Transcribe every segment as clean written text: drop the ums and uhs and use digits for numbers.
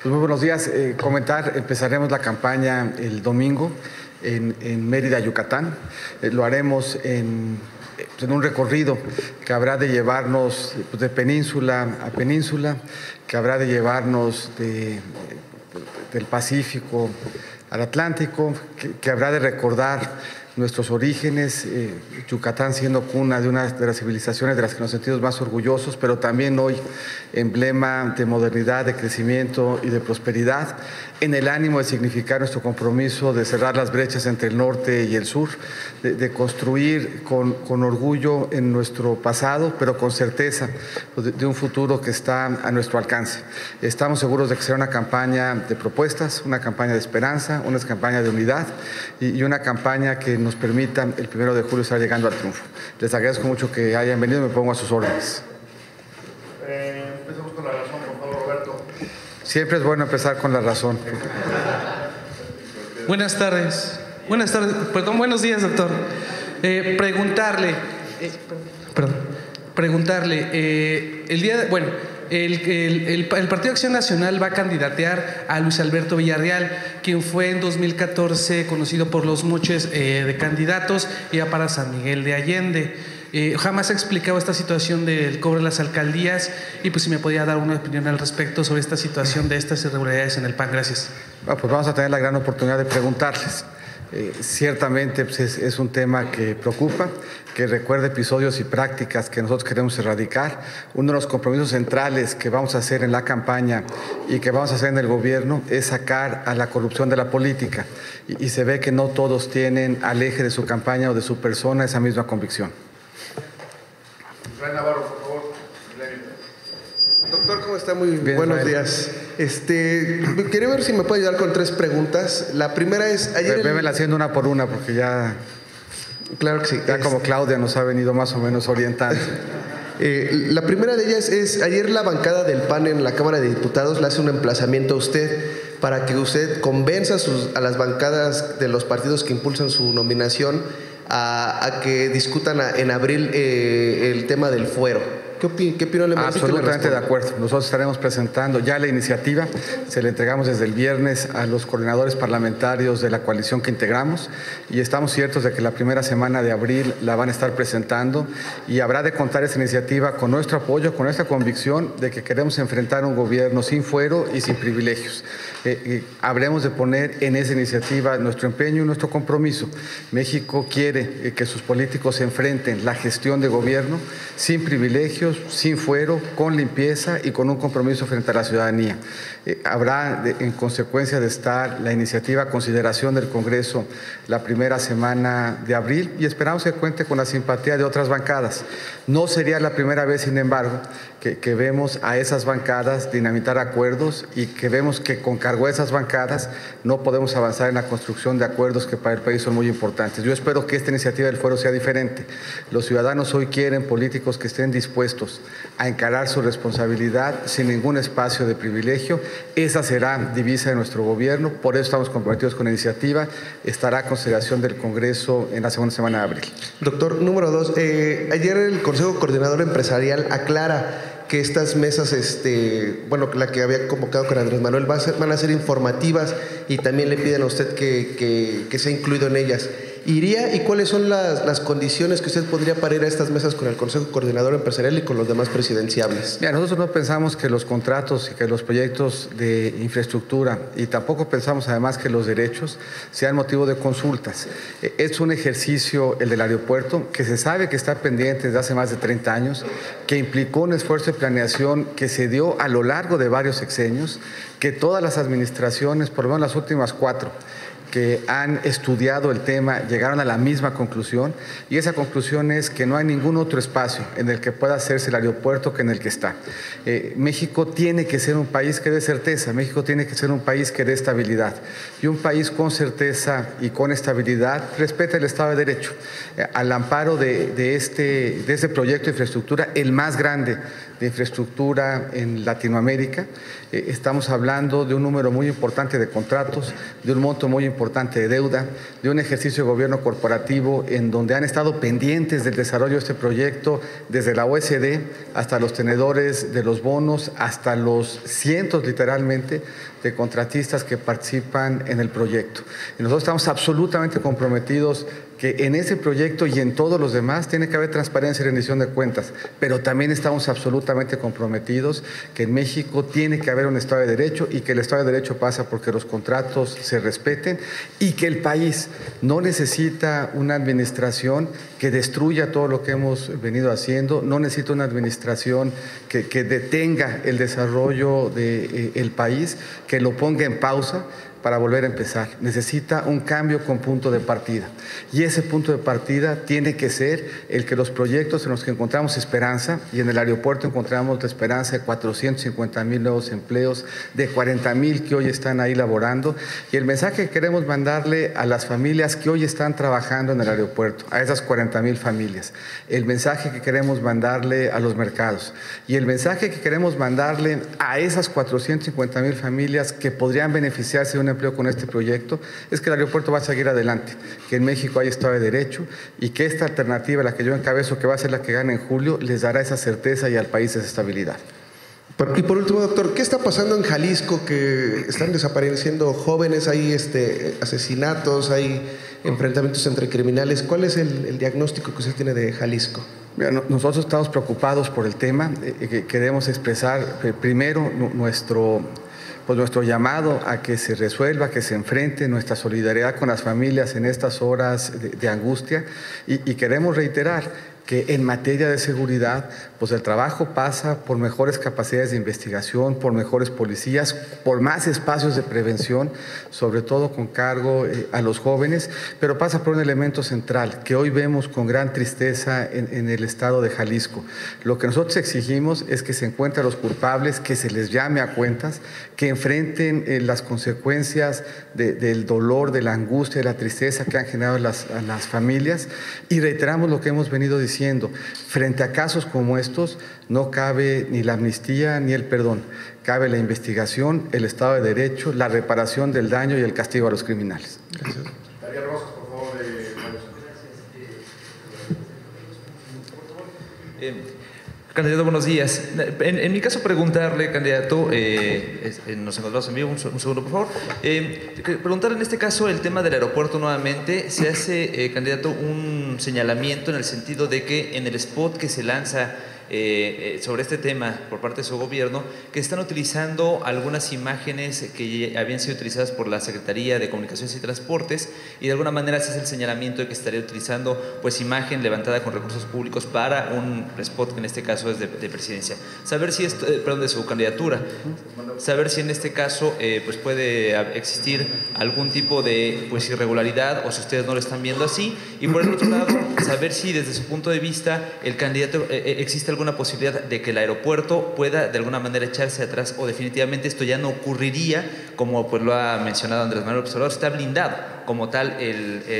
Pues muy buenos días. Empezaremos la campaña el domingo en Mérida, Yucatán. Lo haremos en un recorrido que habrá de llevarnos de península a península, que habrá de llevarnos del Pacífico al Atlántico, que habrá de recordar nuestros orígenes, Yucatán siendo cuna de una de las civilizaciones de las que nos sentimos más orgullosos, pero también hoy emblema de modernidad, de crecimiento y de prosperidad, en el ánimo de significar nuestro compromiso de cerrar las brechas entre el norte y el sur, de construir con orgullo en nuestro pasado, pero con certeza de un futuro que está a nuestro alcance. Estamos seguros de que será una campaña de propuestas, una campaña de esperanza, una campaña de unidad y una campaña que nos permita el 1 de julio estar llegando al triunfo. Les agradezco mucho que hayan venido y me pongo a sus órdenes. Empecemos con la razón, por favor, Roberto. Siempre es bueno empezar con la razón. Buenas tardes. Buenos días, doctor. Preguntarle, el Partido Acción Nacional va a candidatear a Luis Alberto Villarreal, quien fue en 2014 conocido por los moches de candidatos, iba para San Miguel de Allende. Jamás ha explicado esta situación del cobro de las alcaldías y pues si me podía dar una opinión al respecto sobre esta situación de estas irregularidades en el PAN. Gracias. Pues vamos a tener la gran oportunidad de preguntarles. Ciertamente pues es un tema que preocupa, que recuerda episodios y prácticas que nosotros queremos erradicar. Uno de los compromisos centrales que vamos a hacer en la campaña y que vamos a hacer en el gobierno es sacar a la corrupción de la política y se ve que no todos tienen al eje de su campaña o de su persona esa misma convicción. Israel Navarro, por favor. Doctor, ¿cómo está? Muy bien, buenos Israel. días. Quería ver si me puede ayudar con 3 preguntas. La primera es... Vémela haciendo una por una porque ya... Claro que sí. Ya como Claudia nos ha venido más o menos orientando. La primera de ellas es, ayer la bancada del PAN en la Cámara de Diputados le hace un emplazamiento a usted para que usted convenza a las bancadas de los partidos que impulsan su nominación a que discutan en abril el tema del fuero. ¿Qué opinión le merece? Absolutamente de acuerdo. Nosotros estaremos presentando ya la iniciativa. Se la entregamos desde el viernes a los coordinadores parlamentarios de la coalición que integramos y estamos ciertos de que la primera semana de abril la van a estar presentando y habrá de contar esa iniciativa con nuestro apoyo, con nuestra convicción de que queremos enfrentar un gobierno sin fuero y sin privilegios. Habremos de poner en esa iniciativa nuestro empeño y nuestro compromiso. México quiere que sus políticos se enfrenten la gestión de gobierno sin privilegios, sin fuero, con limpieza y con un compromiso frente a la ciudadanía. Habrá, en consecuencia de estar la iniciativa a consideración del Congreso la primera semana de abril y esperamos que cuente con la simpatía de otras bancadas. No sería la primera vez, sin embargo, que vemos a esas bancadas dinamitar acuerdos y que vemos que con cargo a esas bancadas no podemos avanzar en la construcción de acuerdos que para el país son muy importantes. Yo espero que esta iniciativa del fuero sea diferente. Los ciudadanos hoy quieren políticos que estén dispuestos a encarar su responsabilidad sin ningún espacio de privilegio. Esa será divisa de nuestro gobierno, por eso estamos comprometidos con la iniciativa. Estará a consideración del Congreso en la segunda semana de abril. Doctor, número 2, ayer el Consejo Coordinador Empresarial aclara que estas mesas, la que había convocado con Andrés Manuel, van a ser informativas y también le piden a usted que sea incluido en ellas. ¿Iría y cuáles son las condiciones que usted podría para ir a estas mesas con el Consejo Coordinador Empresarial y con los demás presidenciables? Mira, nosotros no pensamos que los contratos y que los proyectos de infraestructura y tampoco pensamos además que los derechos sean motivo de consultas. Es un ejercicio, el del aeropuerto, que se sabe que está pendiente desde hace más de 30 años, que implicó un esfuerzo de planeación que se dio a lo largo de varios sexenios, que todas las administraciones, por lo menos las últimas 4, que han estudiado el tema llegaron a la misma conclusión y esa conclusión es que no hay ningún otro espacio en el que pueda hacerse el aeropuerto que en el que está. México tiene que ser un país que dé certeza, México tiene que ser un país que dé estabilidad y un país con certeza y con estabilidad respeta el Estado de Derecho. Al amparo de este proyecto de infraestructura, el más grande de infraestructura en Latinoamérica. Estamos hablando de un número muy importante de contratos, de un monto muy importante de deuda, de un ejercicio de gobierno corporativo en donde han estado pendientes del desarrollo de este proyecto desde la OSD hasta los tenedores de los bonos, hasta los cientos literalmente de contratistas que participan en el proyecto. Y nosotros estamos absolutamente comprometidos que en ese proyecto y en todos los demás tiene que haber transparencia y rendición de cuentas, pero también estamos absolutamente comprometidos que en México tiene que haber un Estado de Derecho y que el Estado de Derecho pasa porque los contratos se respeten y que el país no necesita una administración que destruya todo lo que hemos venido haciendo, no necesita una administración que detenga el desarrollo del país, que lo ponga en pausa para volver a empezar. Necesita un cambio con punto de partida. Y ese punto de partida tiene que ser el que los proyectos en los que encontramos esperanza, y en el aeropuerto encontramos la esperanza de 450,000 nuevos empleos, de 40,000 que hoy están ahí laborando, y el mensaje que queremos mandarle a las familias que hoy están trabajando en el aeropuerto, a esas 40,000 familias, el mensaje que queremos mandarle a los mercados, y el mensaje que queremos mandarle a esas 450,000 familias que podrían beneficiarse de un empleo con este proyecto, es que el aeropuerto va a seguir adelante, que en México hay Estado de Derecho y que esta alternativa, la que yo encabezo, que va a ser la que gane en julio, les dará esa certeza y al país esa estabilidad. Y por último, doctor, ¿qué está pasando en Jalisco? Que están desapareciendo jóvenes, hay asesinatos, hay enfrentamientos entre criminales. ¿Cuál es el diagnóstico que usted tiene de Jalisco? Mira, nosotros estamos preocupados por el tema. Queremos expresar primero nuestro llamado a que se resuelva, que se enfrente, nuestra solidaridad con las familias en estas horas de angustia, y queremos reiterar que en materia de seguridad, pues el trabajo pasa por mejores capacidades de investigación, por mejores policías, por más espacios de prevención, sobre todo con cargo a los jóvenes, pero pasa por un elemento central que hoy vemos con gran tristeza en el estado de Jalisco. Lo que nosotros exigimos es que se encuentren a los culpables, que se les llame a cuentas, que enfrenten las consecuencias del dolor, de la angustia, de la tristeza que han generado a las familias, y reiteramos lo que hemos venido diciendo. Frente a casos como estos no cabe ni la amnistía ni el perdón, cabe la investigación, el Estado de Derecho, la reparación del daño y el castigo a los criminales. Gracias. Daría Rosas, por favor, Candidato, buenos días. En mi caso, preguntarle, candidato, nos encontramos en vivo, un segundo, por favor. Preguntar en este caso el tema del aeropuerto nuevamente. Se hace, candidato, un señalamiento en el sentido de que en el spot que se lanza sobre este tema por parte de su gobierno, que están utilizando algunas imágenes que habían sido utilizadas por la Secretaría de Comunicaciones y Transportes, y de alguna manera se hace el señalamiento de que estaría utilizando pues imagen levantada con recursos públicos para un spot que en este caso es de presidencia. Saber si esto, perdón, de su candidatura, saber si en este caso pues puede existir algún tipo de pues irregularidad, o si ustedes no lo están viendo así, y por el otro lado saber si desde su punto de vista el candidato existe alguna posibilidad de que el aeropuerto pueda de alguna manera echarse atrás, o definitivamente esto ya no ocurriría, como pues lo ha mencionado Andrés Manuel López Obrador, está blindado como tal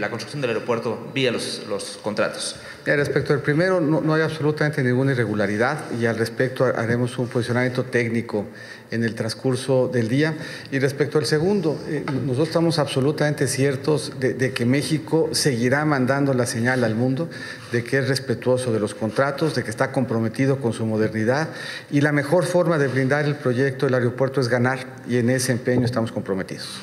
la construcción del aeropuerto vía los contratos. Respecto al primero, no hay absolutamente ninguna irregularidad, y al respecto haremos un posicionamiento técnico en el transcurso del día. Y respecto al segundo, nosotros estamos absolutamente ciertos de que México seguirá mandando la señal al mundo de que es respetuoso de los contratos, de que está comprometido con su modernidad, y la mejor forma de blindar el proyecto del aeropuerto es ganar, y en ese empeño estamos comprometidos.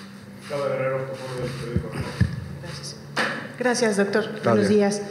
Gracias, doctor. Buenos días.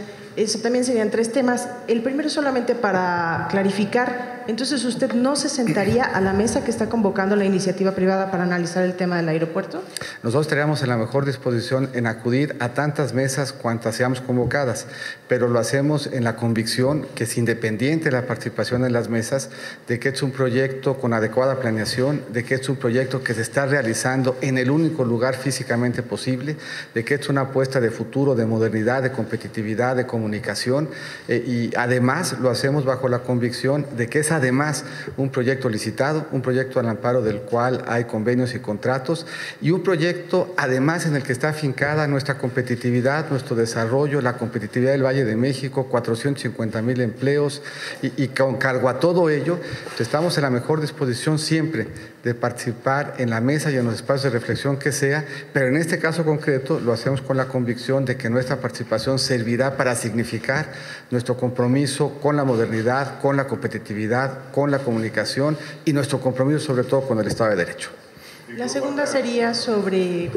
También serían 3 temas. El primero, solamente para clarificar, entonces usted no se sentaría a la mesa que está convocando la iniciativa privada para analizar el tema del aeropuerto. Nosotros estaríamos en la mejor disposición en acudir a tantas mesas cuantas seamos convocadas, pero lo hacemos en la convicción que es independiente la participación en las mesas, de que es un proyecto con adecuada planeación, de que es un proyecto que se está realizando en el único lugar físicamente posible, de que es una apuesta de futuro, de modernidad, de competitividad, de comunicación, y además lo hacemos bajo la convicción de que esa es además un proyecto licitado, un proyecto al amparo del cual hay convenios y contratos, y un proyecto además en el que está afincada nuestra competitividad, nuestro desarrollo, la competitividad del Valle de México, 450,000 empleos, y con cargo a todo ello, estamos en la mejor disposición siempre de participar en la mesa y en los espacios de reflexión que sea, pero en este caso concreto lo hacemos con la convicción de que nuestra participación servirá para significar nuestro compromiso con la modernidad, con la competitividad, con la comunicación y nuestro compromiso sobre todo con el Estado de Derecho. La segunda sería sobre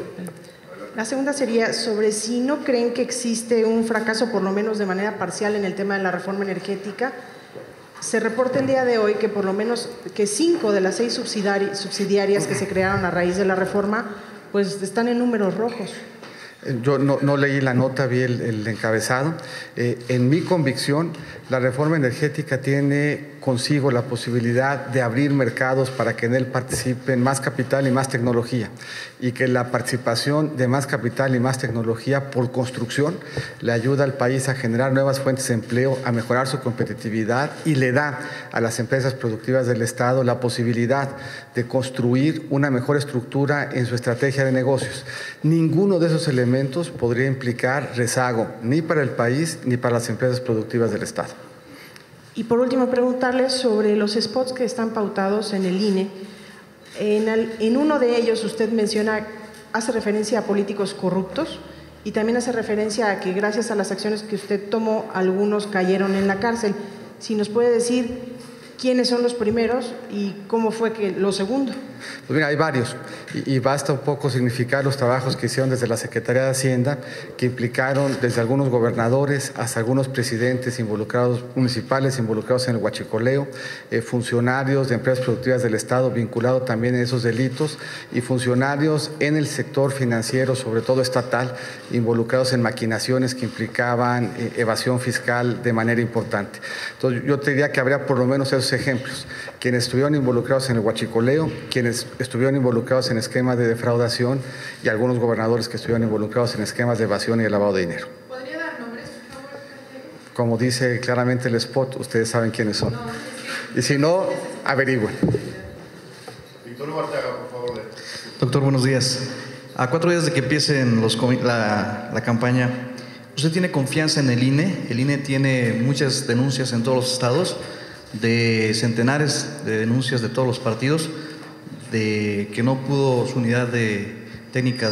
si no creen que existe un fracaso, por lo menos de manera parcial, en el tema de la reforma energética. Se reporta el día de hoy que por lo menos que 5 de las 6 subsidiarias que se crearon a raíz de la reforma pues están en números rojos. Yo no leí la nota, vi el encabezado. En mi convicción, la reforma energética tiene consigo la posibilidad de abrir mercados para que en él participen más capital y más tecnología, y que la participación de más capital y más tecnología por construcción le ayuda al país a generar nuevas fuentes de empleo, a mejorar su competitividad y le da a las empresas productivas del Estado la posibilidad de construir una mejor estructura en su estrategia de negocios. Ninguno de esos elementos podría implicar rezago ni para el país ni para las empresas productivas del Estado. Y por último, preguntarles sobre los spots que están pautados en el INE. En uno de ellos usted hace referencia a políticos corruptos y también hace referencia a que gracias a las acciones que usted tomó, algunos cayeron en la cárcel. Si nos puede decir quiénes son los primeros y cómo fue que los segundos. Pues mira, hay varios y basta un poco significar los trabajos que hicieron desde la Secretaría de Hacienda, que implicaron desde algunos gobernadores hasta algunos presidentes involucrados, municipales involucrados en el huachicoleo, funcionarios de empresas productivas del Estado vinculados también a esos delitos y funcionarios en el sector financiero, sobre todo estatal, involucrados en maquinaciones que implicaban evasión fiscal de manera importante. Entonces yo te diría que habría por lo menos esos ejemplos, quienes estuvieron involucrados en el huachicoleo, quienes estuvieron involucrados en esquemas de defraudación y algunos gobernadores que estuvieron involucrados en esquemas de evasión y de lavado de dinero. ¿Podría dar nombres, por favor? Como dice claramente el spot, ustedes saben quiénes son. Y si no, averigüen. Victorio Bartaga, por favor. Doctor, buenos días. A 4 días de que empiecen la campaña, ¿usted tiene confianza en el INE? El INE tiene muchas denuncias en todos los estados, de centenares de denuncias de todos los partidos, de que no pudo su unidad técnica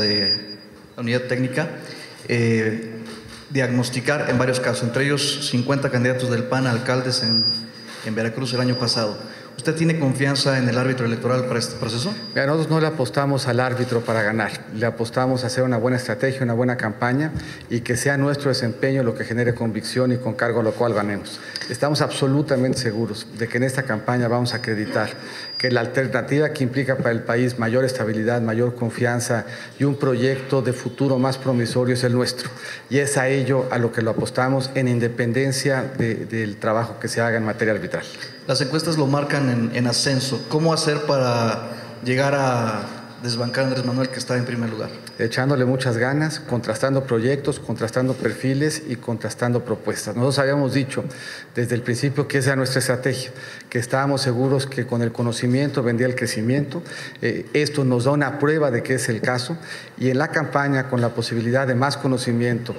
diagnosticar en varios casos, entre ellos 50 candidatos del PAN a alcaldes en Veracruz el año pasado. ¿Usted tiene confianza en el árbitro electoral para este proceso? Mira, nosotros no le apostamos al árbitro para ganar, le apostamos a hacer una buena estrategia, una buena campaña y que sea nuestro desempeño lo que genere convicción y con cargo a lo cual ganemos. Estamos absolutamente seguros de que en esta campaña vamos a acreditar que la alternativa que implica para el país mayor estabilidad, mayor confianza y un proyecto de futuro más promisorio es el nuestro. Y es a ello a lo que lo apostamos en independencia del trabajo que se haga en materia arbitral. Las encuestas lo marcan en ascenso. ¿Cómo hacer para llegar a desbancar a Andrés Manuel, que está en primer lugar? Echándole muchas ganas, contrastando proyectos, contrastando perfiles y contrastando propuestas. Nosotros habíamos dicho desde el principio que esa era nuestra estrategia, que estábamos seguros que con el conocimiento vendría el crecimiento. Esto nos da una prueba de que es el caso, y en la campaña, con la posibilidad de más conocimiento,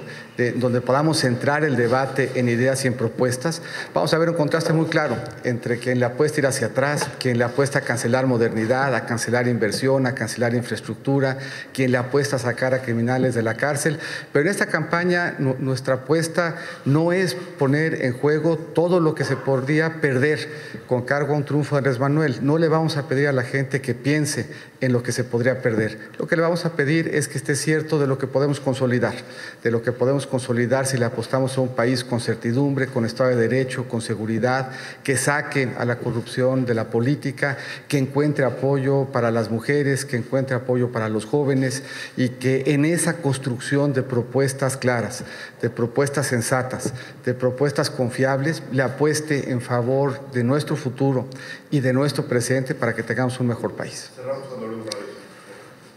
donde podamos centrar el debate en ideas y en propuestas, vamos a ver un contraste muy claro entre quien le apuesta a ir hacia atrás, quien le apuesta a cancelar modernidad, a cancelar inversión, a cancelar infraestructura, quien le apuesta a sacar a criminales de la cárcel. Pero en esta campaña nuestra apuesta no es poner en juego todo lo que se podría perder con cargo a un triunfo de Andrés Manuel. No le vamos a pedir a la gente que piense en lo que se podría perder. Lo que le vamos a pedir es que esté cierto de lo que podemos consolidar, si le apostamos a un país con certidumbre, con Estado de Derecho, con seguridad, que saque a la corrupción de la política, que encuentre apoyo para las mujeres, que encuentre apoyo para los jóvenes, y que en esa construcción de propuestas claras, de propuestas sensatas, de propuestas confiables, le apueste en favor de nuestro futuro y de nuestro presente para que tengamos un mejor país. Cerramos con Luis Morales.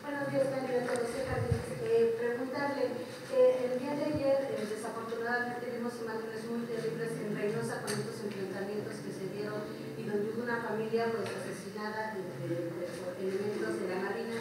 Buenos días, candidato José Jardines. Preguntarle, el día de ayer, desafortunadamente, vimos imágenes muy terribles en Reynosa con estos enfrentamientos que se dieron y donde una familia pues asesinada por elementos de la Marina.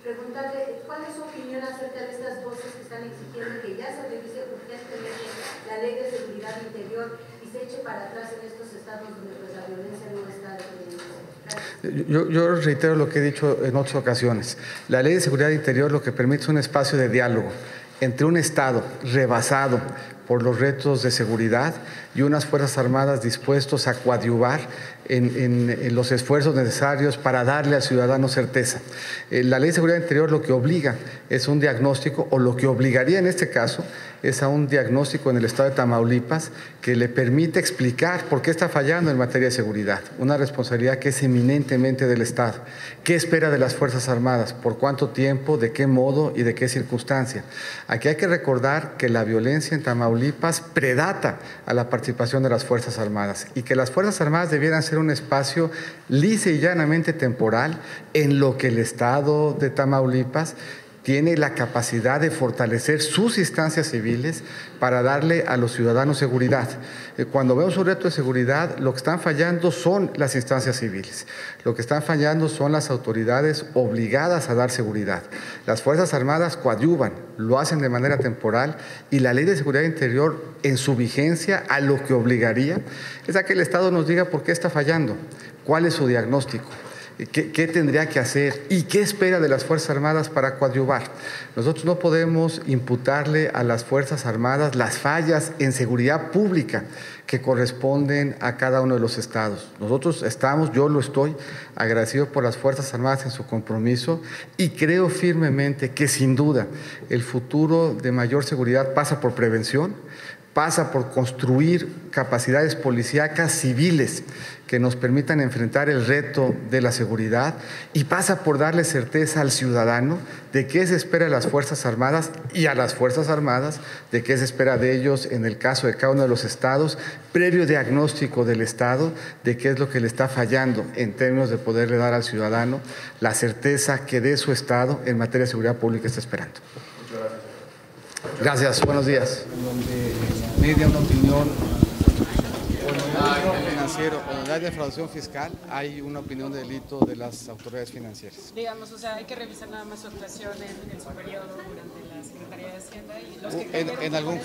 Preguntarle cuál es su opinión acerca de estas voces que están exigiendo que ya se revise urgentemente la ley de seguridad interior y se eche para atrás en estos estados donde pues, la violencia no está deteniéndose. Yo reitero lo que he dicho en otras ocasiones. La ley de seguridad interior lo que permite es un espacio de diálogo entre un Estado rebasado por los retos de seguridad y unas Fuerzas Armadas dispuestos a coadyuvar en los esfuerzos necesarios para darle al ciudadano certeza. La Ley de Seguridad Interior lo que obliga es un diagnóstico, o lo que obligaría en este caso es a un diagnóstico en el estado de Tamaulipas que le permite explicar por qué está fallando en materia de seguridad. Una responsabilidad que es eminentemente del Estado. ¿Qué espera de las Fuerzas Armadas? ¿Por cuánto tiempo? ¿De qué modo? ¿Y de qué circunstancia? Aquí hay que recordar que la violencia en Tamaulipas predata a la participación de las Fuerzas Armadas y que las Fuerzas Armadas debieran ser un espacio lisa y llanamente temporal en lo que el Estado de Tamaulipas tiene la capacidad de fortalecer sus instancias civiles para darle a los ciudadanos seguridad. Cuando vemos un reto de seguridad, lo que están fallando son las instancias civiles. Lo que están fallando son las autoridades obligadas a dar seguridad. Las Fuerzas Armadas coadyuvan, lo hacen de manera temporal y la Ley de Seguridad Interior en su vigencia a lo que obligaría es a que el Estado nos diga por qué está fallando, cuál es su diagnóstico. ¿Qué tendría que hacer y qué espera de las Fuerzas Armadas para coadyuvar? Nosotros no podemos imputarle a las Fuerzas Armadas las fallas en seguridad pública que corresponden a cada uno de los estados. Nosotros estamos, yo lo estoy, agradecido por las Fuerzas Armadas en su compromiso y creo firmemente que sin duda el futuro de mayor seguridad pasa por prevención, pasa por construir capacidades policíacas civiles que nos permitan enfrentar el reto de la seguridad y pasa por darle certeza al ciudadano de qué se espera de las Fuerzas Armadas y a las Fuerzas Armadas de qué se espera de ellos en el caso de cada uno de los estados, previo diagnóstico del Estado de qué es lo que le está fallando en términos de poderle dar al ciudadano la certeza que de su Estado en materia de seguridad pública está esperando. Gracias, buenos días. Donde media una opinión financiero, cuando hay defraudación fiscal, hay una opinión de delito de las autoridades financieras. Digamos, o sea, hay que revisar nada más su actuación en su periodo durante la Secretaría de Hacienda y los que en algún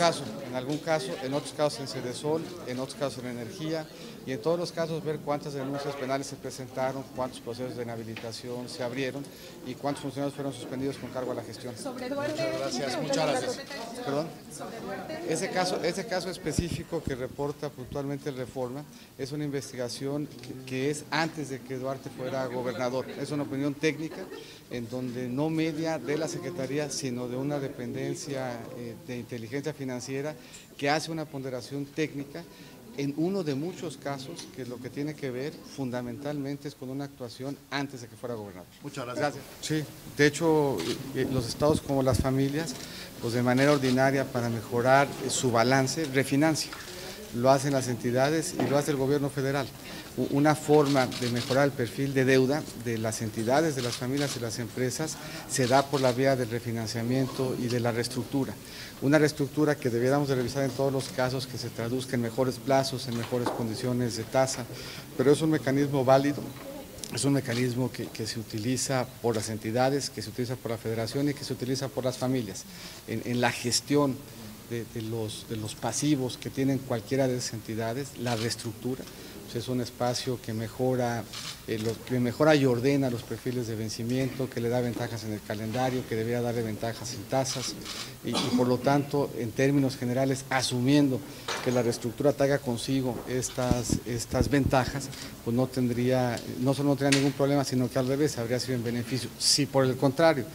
caso, en otros casos en Sedesol, en otros casos en energía y en todos los casos ver cuántas denuncias penales se presentaron, cuántos procesos de inhabilitación se abrieron y cuántos funcionarios fueron suspendidos con cargo a la gestión. Sobre Duarte, Muchas gracias. ¿Perdón? Ese caso específico que reporta puntualmente el Reforma es una investigación que es antes de que Duarte fuera gobernador. Es una opinión técnica en donde no media de la Secretaría, sino de una dependencia de inteligencia financiera que hace una ponderación técnica en uno de muchos casos que lo que tiene que ver fundamentalmente es con una actuación antes de que fuera gobernador. Muchas gracias. Sí, de hecho los estados como las familias, pues de manera ordinaria para mejorar su balance, refinancian. Lo hacen las entidades y lo hace el gobierno federal. Una forma de mejorar el perfil de deuda de las entidades, de las familias y las empresas se da por la vía del refinanciamiento y de la reestructura. Una reestructura que debiéramos de revisar en todos los casos que se traduzca en mejores plazos, en mejores condiciones de tasa, pero es un mecanismo válido. Es un mecanismo que se utiliza por las entidades, que se utiliza por la federación y que se utiliza por las familias en la gestión de los pasivos que tienen cualquiera de esas entidades. La reestructura pues es un espacio que mejora y ordena los perfiles de vencimiento, que le da ventajas en el calendario, que debería darle ventajas en tasas y por lo tanto, en términos generales, asumiendo que la reestructura traiga consigo estas ventajas, pues no solo no tendría ningún problema, sino que al revés habría sido en beneficio. Si por el contrario,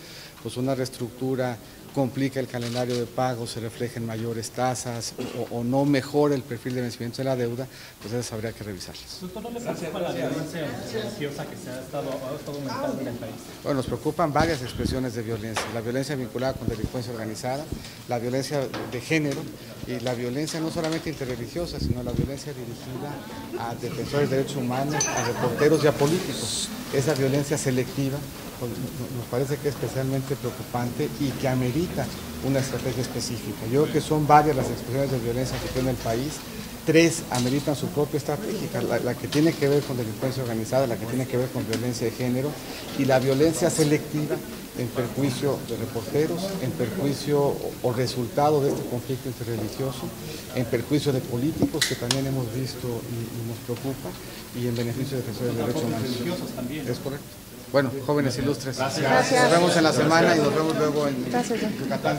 pues una reestructura complica el calendario de pago, se refleja en mayores tasas o no mejora el perfil de vencimiento de la deuda, pues esas habría que revisarlas. Doctor, ¿no le preocupa la violencia religiosa que se ha estado aumentando en el país? Bueno, nos preocupan varias expresiones de violencia. La violencia vinculada con delincuencia organizada, la violencia de género y la violencia no solamente interreligiosa, sino la violencia dirigida a defensores de derechos humanos, a reporteros y a políticos. Esa violencia selectiva pues, nos parece que es especialmente preocupante y que amerita una estrategia específica. Yo creo que son varias las expresiones de violencia que tiene el país. 3 ameritan su propia estrategia, la que tiene que ver con delincuencia organizada, la que tiene que ver con violencia de género y la violencia selectiva en perjuicio de reporteros, en perjuicio o resultado de este conflicto interreligioso, en perjuicio de políticos que también hemos visto y nos preocupa, y en beneficio de defensores de derechos humanos. Es correcto. Bueno, jóvenes ilustres, Gracias. nos vemos en la semana y nos vemos luego en Gracias. Yucatán.